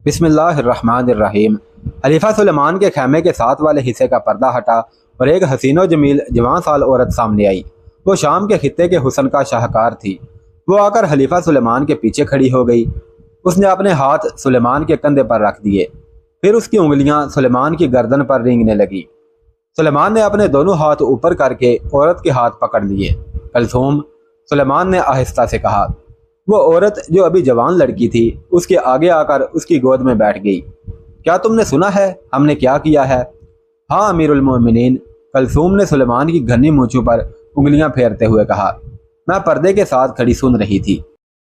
بسم اللہ الرحمن الرحیم۔ خلیفہ سلیمان کے خیمے کے ساتھ والے حصے کا پردہ ہٹا اور ایک حسین و جمیل جوان سال عورت سامنے آئی۔ وہ شام کے خطے کے حسن کا شاہکار تھی۔ وہ آ کر خلیفہ سلیمان کے پیچھے کھڑی ہو گئی۔ اس نے اپنے ہاتھ سلیمان کے کندھے پر رکھ دیے، پھر اس کی انگلیاں سلیمان کی گردن پر رینگنے لگی۔ سلیمان نے اپنے دونوں ہاتھ اوپر کر کے عورت کے ہاتھ پکڑ لیے۔ کلثوم، سلیمان نے آہستہ سے کہا۔ وہ عورت جو ابھی جوان لڑکی تھی اس کے آگے آ کر اس کی گود میں بیٹھ گئی۔ کیا تم نے سنا ہے ہم نے کیا کیا ہے؟ ہاں امیر المومنین، کلثوم نے سلیمان کی گھنی مونچھوں پر انگلیاں پھیرتے ہوئے کہا۔ میں پردے کے ساتھ کھڑی سن رہی تھی۔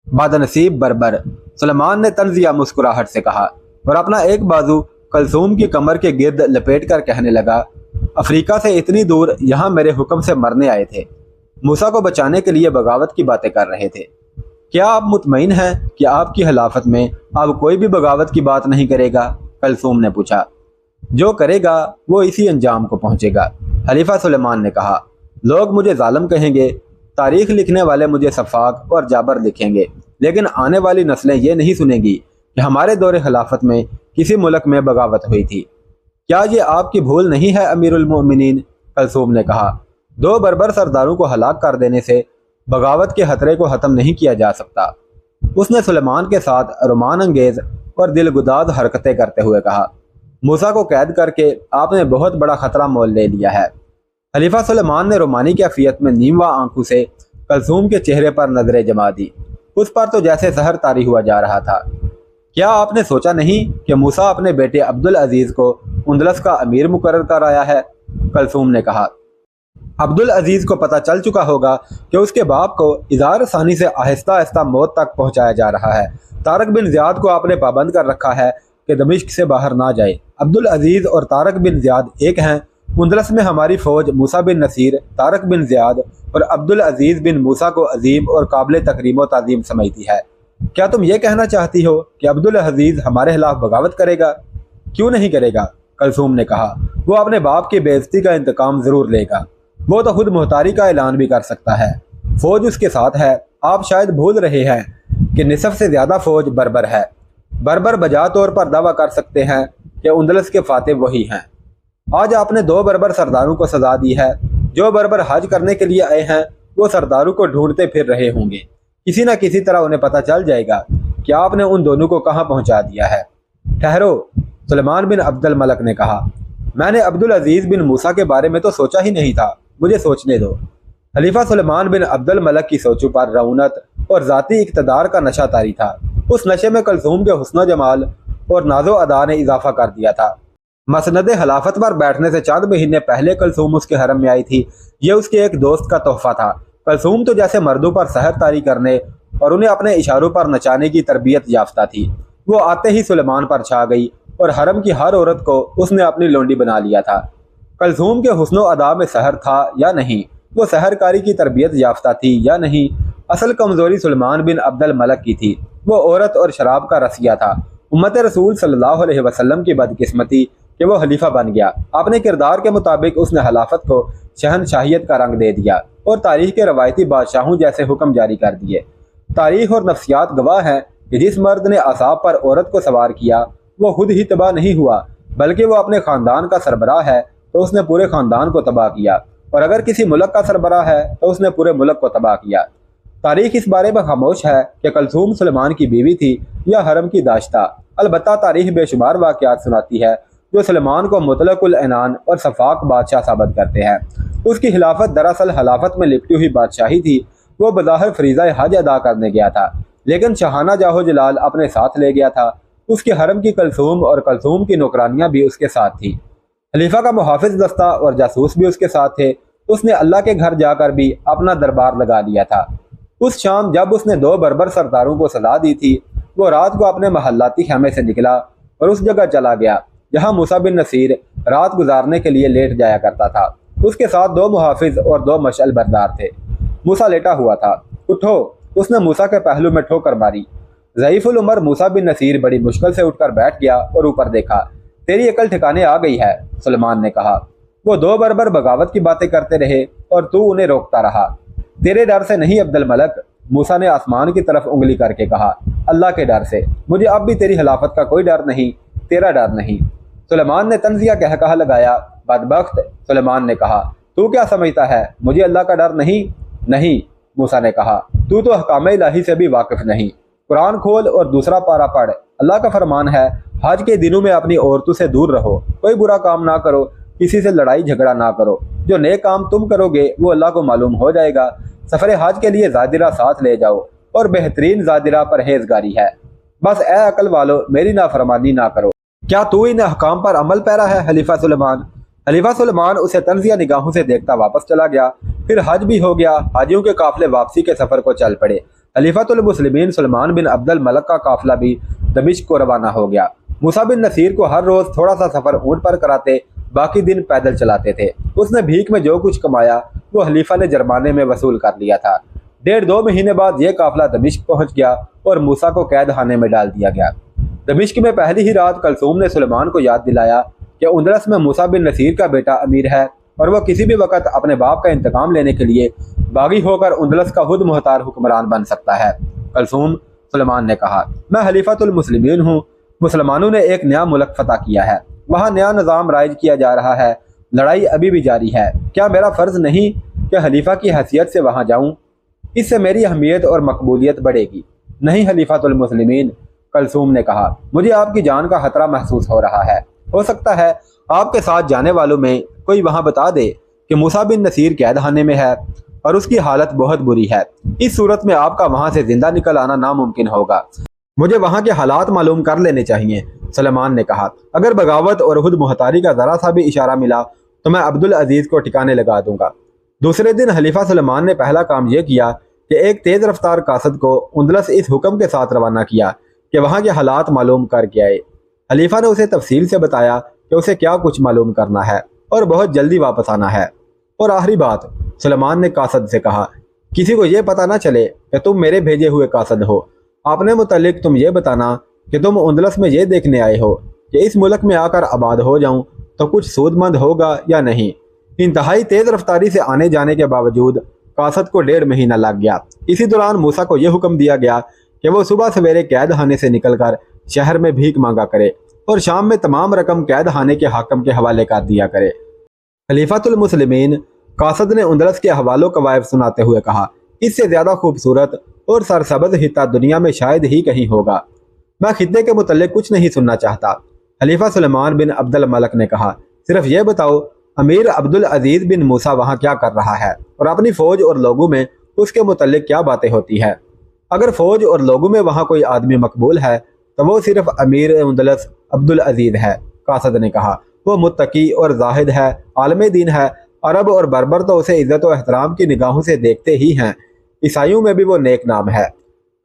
بدنصیب بربر، سلیمان نے طنزیہ مسکراہٹ سے کہا اور اپنا ایک بازو کلثوم کی کمر کے گرد لپیٹ کر کہنے لگا، افریقہ سے اتنی دور یہاں میرے حکم سے مرنے آئے تھے، موسیٰ کو بچانے کے لیے بغاوت کی باتیں کر رہے تھے۔ کیا آپ مطمئن ہیں کہ آپ کی خلافت میں اب کوئی بھی بغاوت کی بات نہیں کرے گا؟ کلثوم نے پوچھا۔ جو کرے گا وہ اسی انجام کو پہنچے گا، خلیفہ سلیمان نے کہا۔ لوگ مجھے ظالم کہیں گے، تاریخ لکھنے والے مجھے سفاک اور جابر لکھیں گے، لیکن آنے والی نسلیں یہ نہیں سنیں گی کہ ہمارے دور خلافت میں کسی ملک میں بغاوت ہوئی تھی۔ کیا یہ آپ کی بھول نہیں ہے امیر المؤمنین؟ کلثوم نے کہا۔ دو بربر سرداروں کو ہلاک کر دینے سے بغاوت کے خطرے کو ختم نہیں کیا جا سکتا۔ اس نے سلیمان کے ساتھ رومان انگیز اور دل گداز حرکتیں کرتے ہوئے کہا، موسیٰ کو قید کر کے آپ نے بہت بڑا خطرہ مول لے لیا ہے۔ خلیفہ سلیمان نے رومانی کیفیت میں نیموا آنکھوں سے کلثوم کے چہرے پر نظریں جما دی۔ اس پر تو جیسے زہر طاری ہوا جا رہا تھا۔ کیا آپ نے سوچا نہیں کہ موسیٰ اپنے بیٹے عبدالعزیز کو اندلس کا امیر مقرر کر آیا ہے؟ کلثوم نے کہا۔ عبدالعزیز کو پتہ چل چکا ہوگا کہ اس کے باپ کو اظہار ثانی سے آہستہ آہستہ موت تک پہنچایا جا رہا ہے۔ طارق بن زیاد کو آپ نے پابند کر رکھا ہے کہ دمشق سے باہر نہ جائے۔ عبدالعزیز اور طارق بن زیاد ایک ہیں۔ اندلس میں ہماری فوج موسیٰ بن نصیر، طارق بن زیاد اور عبدالعزیز بن موسیٰ کو عظیم اور قابل تکریم و تعظیم سمجھتی ہے۔ کیا تم یہ کہنا چاہتی ہو کہ عبدالعزیز ہمارے خلاف بغاوت کرے گا؟ کیوں نہیں کرے گا؟ کلثوم نے کہا۔ وہ اپنے باپ کی بے عزتی کا انتقام ضرور لے گا۔ وہ تو خود محتاری کا اعلان بھی کر سکتا ہے۔ فوج اس کے ساتھ ہے۔ آپ شاید بھول رہے ہیں کہ نصف سے زیادہ فوج بربر ہے۔ بربر بجا طور پر دعویٰ کر سکتے ہیں کہ اندلس کے فاتح وہی ہیں۔ آج آپ نے دو بربر سرداروں کو سزا دی ہے۔ جو بربر حج کرنے کے لیے آئے ہیں وہ سرداروں کو ڈھونڈتے پھر رہے ہوں گے۔ کسی نہ کسی طرح انہیں پتہ چل جائے گا کہ آپ نے ان دونوں کو کہاں پہنچا دیا ہے۔ ٹھہرو، سلیمان بن عبد الملک نے کہا۔ میں نے عبدالعزیز بن موسیٰ کے بارے میں تو سوچا ہی نہیں تھا، مجھے سوچنے دو۔ خلیفہ سلیمان بن عبد الملک کی سوچوں پر رعونت اور ذاتی اقتدار کا نشہ طاری تھا۔ اس نشے میں کلثوم کے حسن و جمال اور ناز و ادا نے اضافہ کر دیا تھا۔ مسند خلافت پر بیٹھنے سے چند مہینے پہلے کلثوم اس کے حرم میں آئی تھی۔ یہ اس کے ایک دوست کا تحفہ تھا۔ کلثوم تو جیسے مردوں پر سحر طاری کرنے اور انہیں اپنے اشاروں پر نچانے کی تربیت یافتہ تھی۔ وہ آتے ہی سلیمان پر چھا گئی اور حرم کی ہر عورت کو اس نے اپنی لونڈی بنا لیا تھا۔ کلثوم کے حسن و ادا میں سحر تھا یا نہیں، وہ سحر کاری کی تربیت یافتہ تھی یا نہیں، اصل کمزوری سلیمان بن عبد الملک کی تھی۔ وہ عورت اور شراب کا رسیہ تھا۔ امت رسول صلی اللہ علیہ وسلم کی بدقسمتی کہ وہ خلیفہ بن گیا۔ اپنے کردار کے مطابق اس نے خلافت کو شہنشاہیت کا رنگ دے دیا اور تاریخ کے روایتی بادشاہوں جیسے حکم جاری کر دیے۔ تاریخ اور نفسیات گواہ ہیں کہ جس مرد نے اعصاب پر عورت کو سوار کیا وہ خود ہی تباہ نہیں ہوا، بلکہ وہ اپنے خاندان کا سربراہ ہے تو اس نے پورے خاندان کو تباہ کیا، اور اگر کسی ملک کا سربراہ ہے تو اس نے پورے ملک کو تباہ کیا۔ تاریخ اس بارے میں خاموش ہے کہ کلثوم سلیمان کی بیوی تھی یا حرم کی داشتہ۔ البتہ تاریخ بے شمار واقعات سناتی ہے جو سلیمان کو مطلق العنان اور شفاق بادشاہ ثابت کرتے ہیں۔ اس کی خلافت دراصل خلافت میں لپٹی ہوئی بادشاہی تھی۔ وہ بظاہر فریضہ حج ادا کرنے گیا تھا، لیکن شاہانہ جاہو جلال اپنے ساتھ لے گیا تھا۔ اس کے حرم کی کلثوم اور کلثوم کی نوکرانیاں بھی اس کے ساتھ تھیں۔ خلیفہ کا محافظ دستہ اور جاسوس بھی اس کے ساتھ تھے۔ اس نے اللہ کے گھر جا کر بھی اپنا دربار لگا لیا تھا۔ اس شام جب اس نے دو بربر سرداروں کو سزا دی تھی، وہ رات کو اپنے محلاتی خیمے سے نکلا اور اس جگہ چلا گیا جہاں موسیٰ بن نصیر رات گزارنے کے لیے لیٹ جایا کرتا تھا۔ اس کے ساتھ دو محافظ اور دو مشعل بردار تھے۔ موسیٰ لیٹا ہوا تھا۔ اٹھو، اس نے موسیٰ کے پہلو میں ٹھوکر ماری۔ ضعیف العمر موسیٰ بن نصیر بڑی مشکل سے اٹھ کر بیٹھ گیا اور اوپر دیکھا۔ تیری عقل ٹھکانے آ گئی ہے، سلیمان نے کہا۔ وہ دو بربر بغاوت کی باتیں کرتے رہے اور تو انہیں روکتا رہا۔ تیرے ڈر سے نہیں عبد الملک، موسیٰ نے آسمان کی طرف انگلی کر کے کہا۔ اللہ کے ڈر سے، مجھے اب بھی تیری خلافت کا کوئی ڈر نہیں، تیرا ڈر نہیں۔ سلیمان نے طنزیہ کہا لگایا۔ بدبخت، سلیمان نے کہا، تو کیا سمجھتا ہے مجھے اللہ کا ڈر نہیں؟ نہیں، موسیٰ نے کہا، تو احکام الہی سے بھی واقف نہیں۔ قرآن کھول اور دوسرا پارہ پڑھ۔ اللہ کا فرمان ہے، حج کے دنوں میں اپنی عورتوں سے دور رہو، کوئی برا کام نہ کرو، کسی سے لڑائی جھگڑا نہ کرو، جو نیک کام تم کرو گے وہ اللہ کو معلوم ہو جائے گا۔ سفر حج کے لیے زادرہ ساتھ لے جاؤ، اور بہترین زادرہ پرہیزگاری ہے۔ بس اے عقل والو، میری نافرمانی نہ کرو۔ کیا تو ان احکام پر عمل پیرا ہے خلیفہ سلیمان؟ خلیفہ سلیمان اسے طنزیہ نگاہوں سے دیکھتا واپس چلا گیا۔ پھر حج بھی ہو گیا، حاجیوں کے قافلے واپسی کے سفر کو چل پڑے۔ خلیفۃ المسلمین سلیمان بن عبد الملک کا قافلہ بھی دمشق کو روانہ ہو گیا۔ موسیٰ بن نصیر کو ہر روز تھوڑا سا سفر اونٹ پر کراتے، باقی دن پیدل چلاتے تھے۔ اس نے بھیک میں جو کچھ کمایا وہ خلیفہ نے جرمانے میں وصول کر لیا تھا۔ 1.5-2 مہینے بعد یہ قافلہ دمشق پہنچ گیا اور موسیٰ کو قید خانے میں ڈال دیا گیا۔ دمشق میں پہلی ہی رات کلثوم نے سلیمان کو یاد دلایا کہ اندلس میں موسیٰ بن نصیر کا بیٹا امیر ہے اور وہ کسی بھی وقت اپنے باپ کا انتقام لینے کے لیے باغی ہو کر اندلس کا خود مختار حکمران بن سکتا ہے۔ کلثوم، سلیمان نے کہا، میں خلیفۃ المسلمین ہوں۔ مسلمانوں نے ایک نیا ملک فتح کیا ہے، وہاں نیا نظام رائج کیا جا رہا ہے، لڑائی ابھی بھی جاری ہے۔ کیا میرا فرض نہیں کہ خلیفہ کی حیثیت سے وہاں جاؤں؟ اس سے میری اہمیت اور مقبولیت بڑھے گی۔ نہیں خلیفۃ المسلمین، کلثوم نے کہا، مجھے آپ کی جان کا خطرہ محسوس ہو رہا ہے۔ ہو سکتا ہے آپ کے ساتھ جانے والوں میں کوئی وہاں بتا دے کہ موسیٰ بن نصیر قید خانے میں ہے اور اس کی حالت بہت بری ہے۔ اس صورت میں آپ کا وہاں سے زندہ نکل آنا ناممکن ہوگا۔ مجھے وہاں کے حالات معلوم کر لینے چاہیے، سلیمان نے کہا۔ اگر بغاوت اور خود مختاری کا ذرا سا بھی اشارہ ملا تو میں عبدالعزیز کو ٹھکانے لگا دوں گا۔ دوسرے دن خلیفہ سلیمان نے پہلا کام یہ کیا کہ ایک تیز رفتار قاصد کو اندلس اس حکم کے ساتھ روانہ کیا کہ وہاں کے حالات معلوم کر کے آئے۔ خلیفہ نے اسے تفصیل سے بتایا کہ اسے کیا کچھ معلوم کرنا ہے اور بہت جلدی واپس آنا ہے۔ اور آخری بات، سلیمان نے قاصد سے کہا، کسی کو یہ پتہ نہ چلے کہ تم میرے بھیجے ہوئے قاصد ہو۔ اپنے متعلق تم یہ بتانا کہ تم اندلس میں یہ دیکھنے آئے ہو کہ اس ملک میں آ کر آباد ہو جاؤں تو کچھ سود مند ہوگا یا نہیں۔ انتہائی تیز رفتاری سے آنے جانے کے باوجود قاصد کو 1.5 مہینہ لگ گیا۔ اسی دوران موسیٰ کو یہ حکم دیا گیا کہ وہ صبح سویرے قید خانے سے نکل کر شہر میں بھیک مانگا کرے اور شام میں تمام رقم قید خانے کے حاکم کے حوالے کر دیا کرے۔ خلیفۃ المسلمین قاصد نے اندلس کے احوال و قوائف سناتے ہوئے کہا، اس سے زیادہ خوبصورت اور سرسبز خطہ دنیا میں شاید ہی کہیں ہوگا۔ میں خطے کے متعلق کچھ نہیں سننا چاہتا۔ خلیفہ سلیمان بن عبد الملک نے کہا، صرف یہ بتاؤ امیر عبدالعزیز بن موسیٰ وہاں کیا کر رہا ہے اور اپنی فوج اور لوگوں میں اس کے متعلق کیا باتیں ہوتی ہے؟ اگر فوج اور لوگوں میں وہاں کوئی آدمی مقبول ہے تو وہ صرف امیر اندلس عبدالعزیز ہے، قاصد نے کہا۔ وہ متقی اور زاہد ہے، عالم دین ہے۔ عرب اور بربر تو اسے عزت و احترام کی نگاہوں سے دیکھتے ہی ہیں، عیسائیوں میں بھی وہ نیک نام ہے۔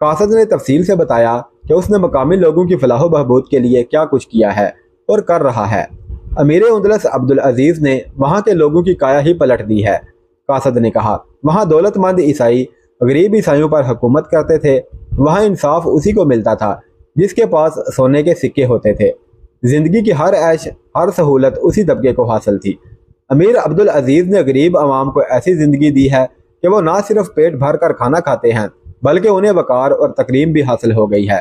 قاصد نے تفصیل سے بتایا کہ اس نے مقامی لوگوں کی فلاح و بہبود کے لیے کیا کچھ کیا ہے اور کر رہا ہے۔ امیر اندلس عبدالعزیز نے وہاں کے لوگوں کی کایا ہی پلٹ دی ہے، قاصد نے کہا۔ وہاں دولت مند عیسائی غریب عیسائیوں پر حکومت کرتے تھے، وہاں انصاف اسی کو ملتا تھا جس کے پاس سونے کے سکے ہوتے تھے۔ زندگی کی ہر عیش، ہر سہولت اسی طبقے کو حاصل تھی۔ امیر عبدالعزیز نے غریب عوام کو ایسی زندگی دی ہے کہ وہ نہ صرف پیٹ بھر کر کھانا کھاتے ہیں بلکہ انہیں وقار اور تکریم بھی حاصل ہو گئی ہے۔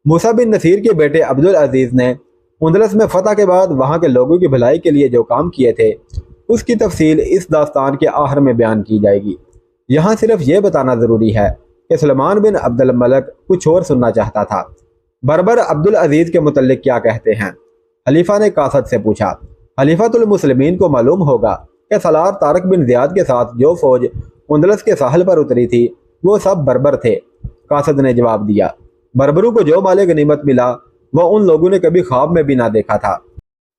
موسیٰ بن نصیر کے بیٹے عبدالعزیز نے اندلس میں فتح کے بعد وہاں کے لوگوں کی بھلائی کے لیے جو کام کیے تھے اس کی تفصیل اس داستان کے آخر میں بیان کی جائے گی۔ یہاں صرف یہ بتانا ضروری ہے کہ سلیمان بن عبد الملک کچھ اور سننا چاہتا تھا۔ بربر عبدالعزیز کے متعلق کیا کہتے ہیں؟ خلیفہ نے قاصد سے پوچھا۔ خلیفۃ المسلمین کو معلوم ہوگا کہ سالار طارق بن زیاد کے ساتھ جو فوج اندلس کے ساحل پر اتری تھی وہ سب بربر تھے، قاصد نے جواب دیا۔ بربروں کو جو مال غنیمت ملا وہ ان لوگوں نے کبھی خواب میں بھی نہ دیکھا تھا۔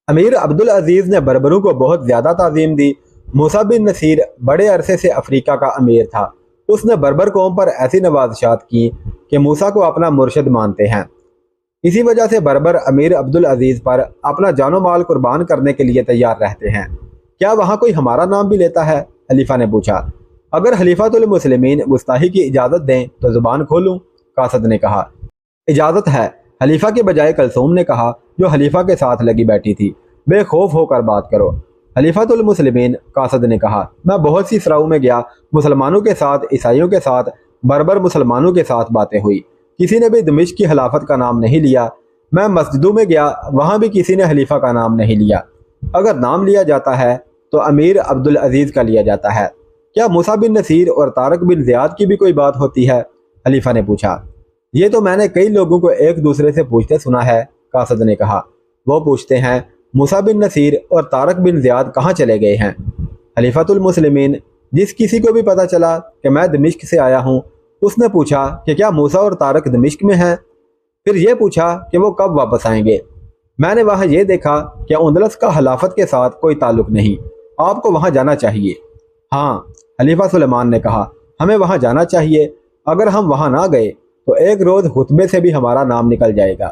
امیر عبدالعزیز نے بربروں کو بہت زیادہ تعظیم دی۔ موسیٰ بن نصیر بڑے عرصے سے افریقہ کا امیر تھا۔ اس نے بربر قوم پر ایسی نوازشات کی کہ موسیٰ کو اپنا مرشد مانتے ہیں۔ اسی وجہ سے بربر امیر عبدالعزیز پر اپنا جان و مال قربان کرنے کے لیے تیار رہتے ہیں۔ کیا وہاں کوئی ہمارا نام بھی لیتا ہے؟ خلیفہ نے پوچھا۔ اگر خلیفۃ المسلمین گستاخی کی اجازت دیں تو زبان کھولوں، قاصد نے کہا۔ اجازت ہے، خلیفہ کے بجائے کلثوم نے کہا جو خلیفہ کے ساتھ لگی بیٹھی تھی۔ بے خوف ہو کر بات کرو۔ خلیفۃ المسلمین، قاصد نے کہا، میں بہت سی سراؤں میں گیا، مسلمانوں کے ساتھ، عیسائیوں کے ساتھ، بربر مسلمانوں کے ساتھ باتیں ہوئی، کسی نے بھی دمشق کی خلافت کا نام نہیں لیا۔ میں مسجدوں میں گیا، وہاں بھی کسی نے خلیفہ کا نام نہیں لیا۔ اگر نام لیا جاتا ہے تو امیر عبدالعزیز کا لیا جاتا ہے۔ کیا موسیٰ بن نصیر اور طارق بن زیاد کی بھی کوئی بات ہوتی ہے؟ خلیفہ نے پوچھا۔ یہ تو میں نے کئی لوگوں کو ایک دوسرے سے پوچھتے سنا ہے، قاصد نے کہا۔ وہ پوچھتے ہیں موسیٰ بن نصیر اور طارق بن زیاد کہاں چلے گئے ہیں؟ خلیفۃ المسلمین، جس کسی کو بھی پتہ چلا کہ میں دمشق سے آیا ہوں، اس نے پوچھا کہ کیا موسیٰ اور طارق دمشق میں ہیں؟ پھر یہ پوچھا کہ وہ کب واپس آئیں گے۔ میں نے وہاں یہ دیکھا کہ اندلس کا خلافت کے ساتھ کوئی تعلق نہیں، آپ کو وہاں جانا چاہیے۔ ہاں، خلیفہ سلیمان نے کہا، ہمیں وہاں جانا چاہیے۔ اگر ہم وہاں نہ گئے تو ایک روز خطبے سے بھی ہمارا نام نکل جائے گا۔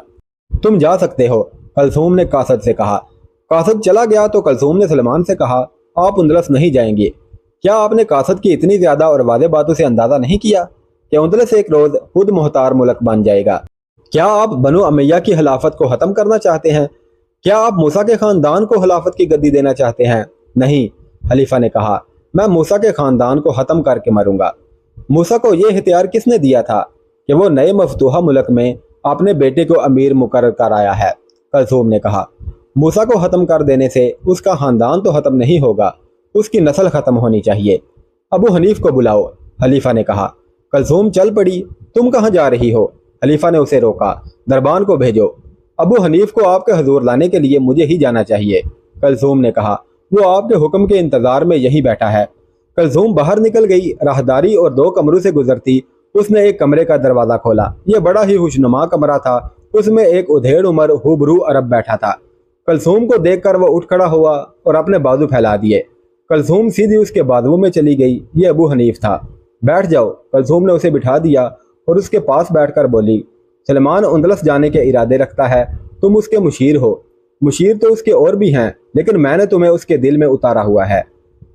تم جا سکتے ہو، کلثوم نے قاصد سے کہا۔ قاصد چلا گیا تو کلثوم نے سلیمان سے کہا، آپ اندلس نہیں جائیں گے؟ کیا آپ نے قاصد کی اتنی زیادہ اور واضح باتوں سے اندازہ نہیں کیا کہ اندلس ایک روز خود مختار ملک بن جائے گا؟ کیا آپ بنو امیہ کی خلافت کو ختم کرنا چاہتے ہیں؟ کیا آپ موسیٰ کے خاندان کو خلافت کی گدی دینا چاہتے ہیں؟ نہیں، خلیفہ نے کہا، میں موسیٰ کے خاندان کو ختم کر کے مروں گا۔ موسیٰ کو یہ اختیار کس نے دیا تھا کہ وہ نئے مفتوحہ ملک میں اپنے بیٹے کو امیر مقرر کر آیا ہے؟ کلثوم نے کہا، موسیٰ کو ختم کر دینے سے اس کا خاندان تو ختم نہیں ہوگا، اس کی نسل ختم ہونی چاہیے۔ ابو حنیف کو بلاؤ، خلیفہ نے کہا۔ کلثوم چل پڑی۔ تم کہاں جا رہی ہو؟ خلیفہ نے اسے روکا۔ دربان کو بھیجو۔ ابو حنیف کو آپ کے حضور لانے کے لیے مجھے ہی جانا چاہیے، کلثوم نے کہا۔ وہ آپ کے حکم کے انتظار میں یہی بیٹھا ہے۔ کلثوم باہر نکل گئی۔ راہداری اور 2 کمروں سے گزرتی اس نے ایک کمرے کا دروازہ کھولا۔ یہ بڑا ہی خوشنما کمرہ تھا۔ اس میں ایک ادھیڑ عمر ہوبرو عرب بیٹھا تھا۔ کلثوم کو دیکھ کر وہ اٹھ کھڑا ہوا اور اپنے بازو پھیلا دیے۔ کلثوم سیدھی اس کے بازو میں چلی گئی۔ یہ ابو حنیف تھا۔ بیٹھ جاؤ، کلثوم نے اسے بٹھا دیا اور اس کے پاس بیٹھ کر بولی، سلیمان اندلس جانے کے ارادے رکھتا ہے، تم اس کے مشیر ہو۔ مشیر تو اس کے اور بھی ہیں، لیکن میں نے تمہیں اس کے دل میں اتارا ہوا ہے۔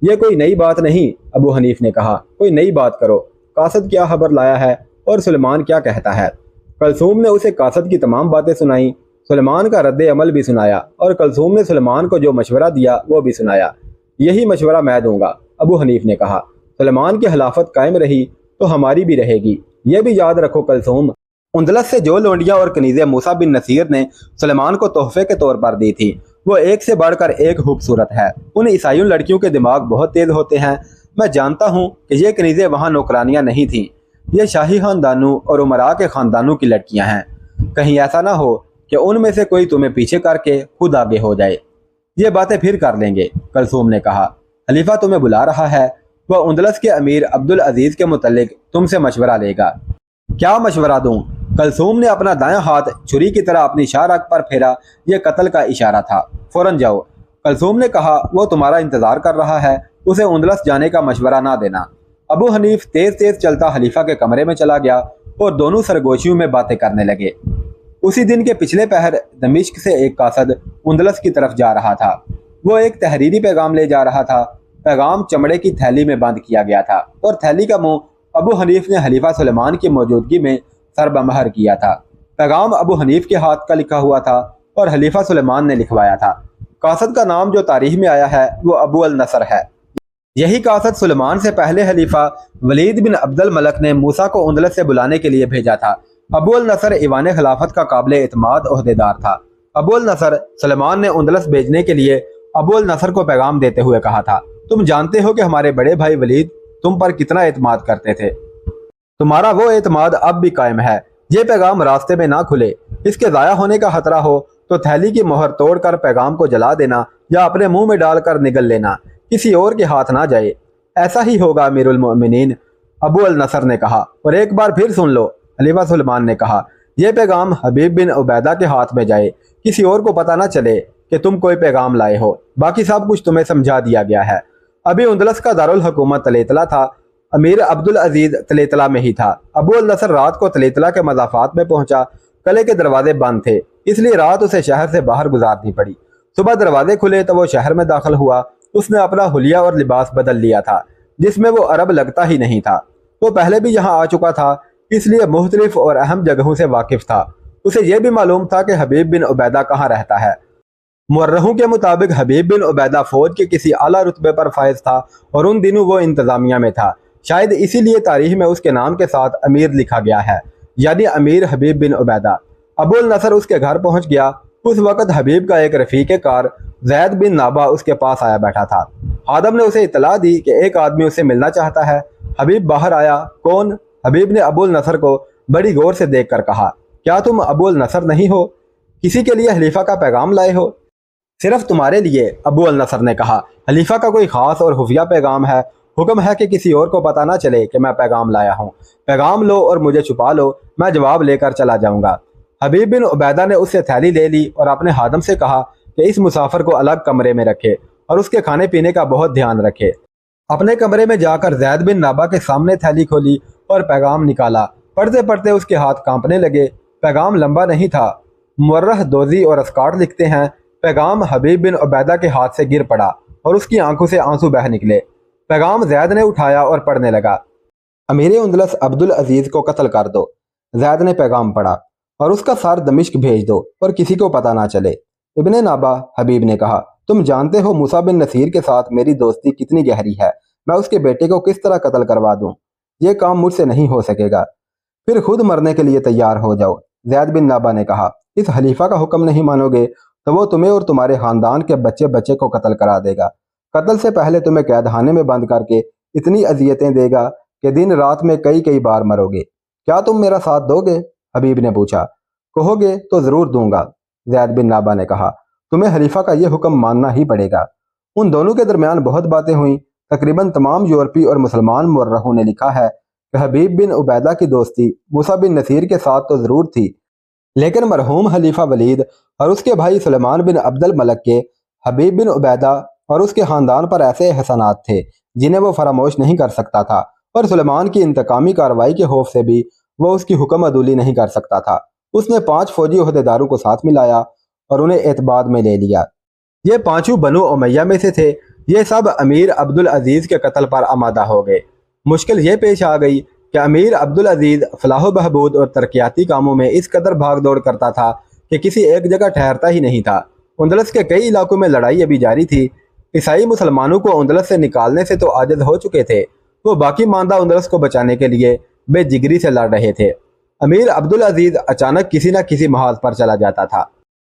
یہ کوئی نئی بات نہیں، ابو حنیف نے کہا، کوئی نئی بات کرو۔ قاصد کیا خبر لایا ہے اور سلیمان کیا کہتا ہے؟ کلثوم نے اسے قاصد کی تمام باتیں سنائیں، سلیمان کا رد عمل بھی سنایا، اور کلثوم نے سلیمان کو جو مشورہ دیا وہ بھی سنایا۔ یہی مشورہ میں دوں گا، ابو حنیف نے کہا۔ سلیمان کی خلافت قائم رہی تو ہماری بھی رہے گی۔ یہ بھی یاد رکھو کلثوم، اندلس سے جو لونڈیاں اور کنیزیں موسیٰ بن نصیر نے سلیمان کو تحفے کے طور پر دی تھی، وہ ایک سے بڑھ کر ایک خوبصورت ہے۔ ان عیسائیوں لڑکیوں کے دماغ بہت تیز ہوتے ہیں۔ میں جانتا ہوں کہ یہ کنیزیں وہاں نوکرانیاں نہیں تھیں، یہ شاہی خاندانوں اور امراء کے خاندانوں کی لڑکیاں ہیں۔ کہیں ایسا نہ ہو کہ ان میں سے کوئی تمہیں پیچھے کر کے خود آگے ہو جائے۔ یہ باتیں پھر کر لیں گے، کلثوم نے کہا۔ خلیفہ تمہیں بلا رہا ہے، وہ اندلس کے امیر عبدالعزیز کے متعلق تم سے مشورہ لے گا۔ کیا مشورہ دوں؟ کلثوم نے اپنا دایاں ہاتھ چھری کی طرح اپنی شاہ رگ پر پھیرا۔ یہ قتل کا اشارہ تھا۔ فوراً جاؤ، کلثوم نے کہا، وہ تمہارا انتظار کر رہا ہے، اسے اندلس جانے کا مشورہ نہ دینا۔ ابو حنیف تیز تیز چلتا خلیفہ کے کمرے میں چلا گیا اور دونوں سرگوشیوں میں باتیں کرنے لگے۔ اسی دن کے پچھلے پہر دمشق سے ایک قاصد اندلس کی طرف جا رہا تھا۔ وہ ایک تحریری پیغام لے جا رہا تھا۔ پیغام چمڑے کی تھیلی میں بند کیا گیا تھا اور تھیلی کا منہ ابو حنیف نے خلیفہ سلیمان کی موجودگی میں سر بمہر کیا تھا۔ پیغام ابو حنیف کے ہاتھ کا لکھا ہوا تھا اور خلیفہ سلیمان نے لکھوایا تھا۔ قاصد کا نام جو تاریخ میں آیا ہے وہ ابو النصر ہے۔ یہی قاصد سلیمان سے پہلے خلیفہ ولید بن عبد الملک نے موسیٰ کو اندلس سے بلانے کے لیے بھیجا تھا۔ ابو النصر ایوان خلافت کا قابل اعتماد عہدیدار تھا۔ ابو النصر سلیمان نے اندلس بھیجنے کے لیے ابو النصر کو پیغام دیتے ہوئے کہا تھا، تم جانتے ہو کہ ہمارے بڑے بھائی ولید تم پر کتنا اعتماد کرتے تھے۔ تمہارا وہ اعتماد اب بھی قائم ہے۔ یہ پیغام راستے میں نہ کھلے، اس کے ضائع ہونے کا خطرہ ہو تو تھیلی کی مہر توڑ کر پیغام کو جلا دینا یا اپنے منہ میں ڈال کر نگل لینا، کسی اور کے ہاتھ نہ جائے۔ ایسا ہی ہوگا امیر المؤمنین، ابو النصر نے کہا۔ اور ایک بار پھر سن لو، خلیفہ سلیمان نے کہا، یہ پیغام حبیب بن عبیدہ کے ہاتھ میں جائے، کسی اور کو پتہ نہ چلے کہ تم کوئی پیغام لائے ہو۔ باقی سب کچھ تمہیں سمجھا دیا گیا ہے۔ ابھی اندلس کا دارالحکومت تلیتلا تھا۔ امیر عبدالعزیز تلیتلا میں ہی تھا۔ ابو النصر رات کو تلیتلا کے مضافات میں پہنچا۔ قلعے کے دروازے بند تھے، اس لیے رات اسے شہر سے باہر گزارنی پڑی۔ صبح دروازے کھلے تو وہ شہر میں داخل ہوا۔ اس نے اپنا حلیہ اور لباس بدل لیا تھا، جس میں وہ عرب لگتا ہی نہیں تھا۔ وہ پہلے بھی یہاں آ چکا تھا، اس لیے مختلف اور اہم جگہوں سے واقف تھا۔ اسے یہ بھی معلوم تھا کہ حبیب بن عبیدہ کہاں رہتا ہے۔ مورخوں کے مطابق حبیب بن عبیدہ فوج کے کسی اعلیٰ رتبے پر فائز تھا اور ان دنوں وہ انتظامیہ میں تھا۔ شاید اسی لیے تاریخ میں اس کے نام کے ساتھ امیر لکھا گیا ہے۔ یعنی امیر حبیب بن عبیدہ۔ ابو النصر اس کے گھر پہنچ گیا۔ اس وقت حبیب کا ایک رفیق کار زید بن نابا اس کے پاس آیا بیٹھا تھا۔ خادم نے اسے اطلاع دی کہ ایک آدمی اسے ملنا چاہتا ہے۔ حبیب باہر آیا۔ کون؟ حبیب نے ابو النصر کو بڑی غور سے دیکھ کر کہا، کیا تم ابو النصر نہیں ہو؟ کسی کے لیے حلیفہ کا پیغام لائے ہو؟ صرف تمہارے لیے، ابو النصر نے کہا۔ حلیفہ کا کوئی خاص اور خفیہ پیغام ہے؟ حکم ہے کہ کسی اور کو پتہ نہ چلے کہ میں پیغام لایا ہوں۔ پیغام لو اور مجھے چھپا لو، میں جواب لے کر چلا جاؤں گا۔ حبیب بن عبیدہ نے اس سے تھیلی لے لی اور اپنے خادم سے کہا کہ اس مسافر کو الگ کمرے میں رکھے اور اس کے کھانے پینے کا بہت دھیان رکھے۔ اپنے کمرے میں جا کر زید بن نابا کے سامنے تھیلی کھولی اور پیغام نکالا۔ پڑھتے پڑھتے اس کے ہاتھ کانپنے لگے۔ پیغام لمبا نہیں تھا۔ مورخ دوزی اور اسکاٹ لکھتے ہیں، پیغام حبیب بن عبیدہ کے ہاتھ سے گر پڑا اور اس کی آنکھوں سے آنسو بہہ نکلے۔ پیغام زید نے اٹھایا اور پڑھنے لگا، امیر اندلس عبدالعزیز کو قتل کر دو۔ زید نے پیغام پڑھا، اور اس کا سر دمشق بھیج دو اور کسی کو پتہ نہ چلے۔ ابن نابا، حبیب نے کہا، تم جانتے ہو موسیٰ بن نصیر کے ساتھ میری دوستی کتنی گہری ہے۔ میں اس کے بیٹے کو کس طرح قتل کروا دوں؟ یہ کام مجھ سے نہیں ہو سکے گا۔ پھر خود مرنے کے لیے تیار ہو جاؤ۔ زید بن نابا نے کہا، اس حلیفہ کا حکم نہیں مانو گے تو وہ تمہیں اور تمہارے خاندان کے بچے بچے کو قتل کرا دے گا۔ قتل سے پہلے تمہیں قید خانے میں بند کر کے اتنی اذیتیں دے گا کہ دن رات میں کئی بار مرو گے۔ کیا تم میرا ساتھ دو گے؟ حبیب نے پوچھا۔ کہو گے تو ضرور دوں گا۔ زید بن نابا نے کہا، تمہیں حلیفہ کا یہ حکم ماننا ہی پڑے گا۔ ان دونوں کے درمیان بہت باتیں ہوئیں۔ تقریباً تمام یورپی اور مسلمان مورخوں نے لکھا ہے کہ حبیب بن عبیدہ کی دوستی موسیٰ بن نصیر کے ساتھ تو ضرور تھی، لیکن مرحوم خلیفہ ولید اور اس کے بھائی سلیمان بن عبد الملک کے حبیب بن عبیدہ اور اس کے خاندان پر ایسے احسانات تھے جنہیں وہ فراموش نہیں کر سکتا تھا، اور سلیمان کی انتقامی کارروائی کے خوف سے بھی وہ اس کی حکم عدولی نہیں کر سکتا تھا۔ اس نے 5 فوجی عہدیداروں کو ساتھ ملایا اور انہیں اعتماد میں لے لیا۔ یہ 5 بنو امیہ میں سے تھے۔ یہ سب امیر عبدالعزیز کے قتل پر آمادہ ہو گئے۔ مشکل یہ پیش آ گئی کہ امیر عبدالعزیز فلاح و بہبود اور ترقیاتی کاموں میں اس قدر بھاگ دوڑ کرتا تھا کہ کسی ایک جگہ ٹھہرتا ہی نہیں تھا۔ اندلس کے کئی علاقوں میں لڑائی ابھی جاری تھی۔ عیسائی مسلمانوں کو اندلس سے نکالنے سے تو عاجز ہو چکے تھے، وہ باقی ماندہ اندلس کو بچانے کے لیے بے جگری سے لڑ رہے تھے۔ امیر عبدالعزیز اچانک کسی نہ کسی محاذ پر چلا جاتا تھا۔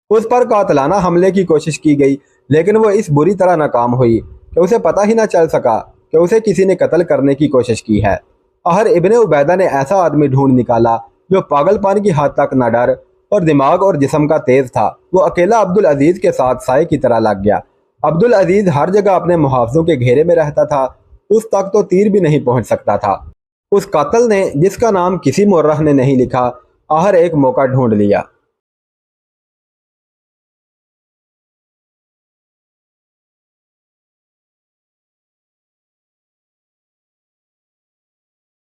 اس پر قاتلانہ حملے کی کوشش کی گئی، لیکن وہ اس بری طرح ناکام ہوئی کہ اسے پتہ ہی نہ چل سکا کہ اسے کسی نے قتل کرنے کی کوشش کی ہے۔ آخر ابن عبیدہ نے ایسا آدمی ڈھونڈ نکالا جو پاگل پان کی حد تک نہ ڈر اور دماغ اور جسم کا تیز تھا۔ وہ اکیلا عبدالعزیز کے ساتھ سائے کی طرح لگ گیا۔ عبدالعزیز ہر جگہ اپنے محافظوں کے گھیرے میں رہتا تھا، اس تک تو تیر بھی نہیں پہنچ سکتا تھا۔ اس قاتل نے، جس کا نام کسی مورخ نے نہیں لکھا، آخر ایک موقع ڈھونڈ لیا۔